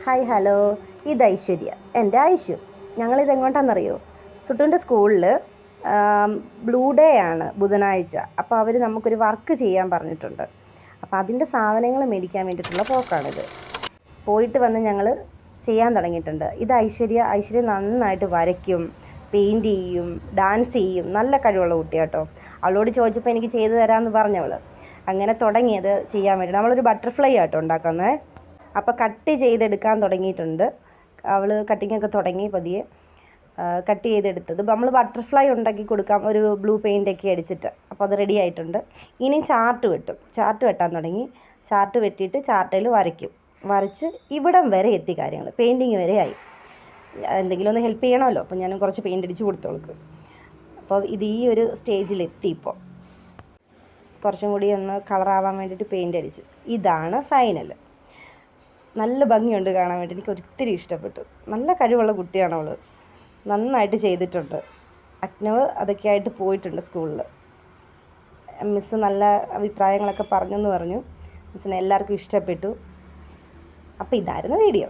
Hi hello, ഇത് ഐശ്വര്യ, എൻ്റെ ഐശു. ഞങ്ങളിത് എങ്ങോട്ടാണെന്നറിയോ? സുട്ടുവിൻ്റെ സ്കൂളിൽ ബ്ലൂ ഡേ ആണ് ബുധനാഴ്ച. അപ്പോൾ അവർ നമുക്കൊരു വർക്ക് ചെയ്യാൻ പറഞ്ഞിട്ടുണ്ട്. അപ്പോൾ അതിൻ്റെ സാധനങ്ങൾ മേടിക്കാൻ വേണ്ടിയിട്ടുള്ള പോക്കാണിത്. പോയിട്ട് വന്ന് ഞങ്ങൾ ചെയ്യാൻ തുടങ്ങിയിട്ടുണ്ട്. ഇത് ഐശ്വര്യ നന്നായിട്ട് വരയ്ക്കും, പെയിൻറ്റ് ചെയ്യും, ഡാൻസ് ചെയ്യും. നല്ല കഴിവുള്ള കുട്ടിയാട്ടോ. അവളോട് ചോദിച്ചപ്പോൾ എനിക്ക് ചെയ്തു തരാമെന്ന് പറഞ്ഞവൾ. അങ്ങനെ തുടങ്ങിയത് ചെയ്യാൻ വേണ്ടി. നമ്മളൊരു ബട്ടർഫ്ലൈ ആട്ടോ ഉണ്ടാക്കുന്നത്. അപ്പോൾ കട്ട് ചെയ്തെടുക്കാൻ തുടങ്ങിയിട്ടുണ്ട്. അവൾ കട്ടിങ്ങൊക്കെ തുടങ്ങി പതിയെ കട്ട് ചെയ്തെടുത്തത്. നമ്മൾ ബട്ടർഫ്ലൈ ഉണ്ടാക്കി കൊടുക്കാം, ഒരു ബ്ലൂ പെയിൻ്റൊക്കെ അടിച്ചിട്ട്. അപ്പോൾ അത് റെഡി ആയിട്ടുണ്ട്. ഇനി ചാർട്ട് വെട്ടാൻ തുടങ്ങി. ചാർട്ട് വെട്ടിയിട്ട് ചാർട്ടിൽ വരച്ച് ഇവിടം വരെ എത്തി കാര്യങ്ങൾ. പെയിൻറ്റിങ് വരെ ആയി. എന്തെങ്കിലും ഒന്ന് ഹെൽപ്പ് ചെയ്യണമല്ലോ. അപ്പോൾ ഞാൻ കുറച്ച് പെയിൻ്റ് അടിച്ച് കൊടുത്തോൾക്ക്. അപ്പോൾ ഇത് ഈ ഒരു സ്റ്റേജിലെത്തി. ഇപ്പോൾ കുറച്ചും കൂടി ഒന്ന് കളറാവാൻ വേണ്ടിയിട്ട് പെയിൻ്റ് അടിച്ചു. ഇതാണ് ഫൈനൽ. നല്ല ഭംഗിയുണ്ട് കാണാൻ വേണ്ടി. എനിക്ക് ഒത്തിരി ഇഷ്ടപ്പെട്ടു. നല്ല കഴിവുള്ള കുട്ടിയാണ് അവൾ. നന്നായിട്ട് ചെയ്തിട്ടുണ്ട്. അജ്ഞവ് അതൊക്കെ ആയിട്ട് പോയിട്ടുണ്ട് സ്കൂളിൽ. മിസ്സ് നല്ല അഭിപ്രായങ്ങളൊക്കെ പറഞ്ഞു. മിസ്സിന് എല്ലാവർക്കും ഇഷ്ടപ്പെട്ടു. അപ്പോൾ ഇതായിരുന്നു വീഡിയോ.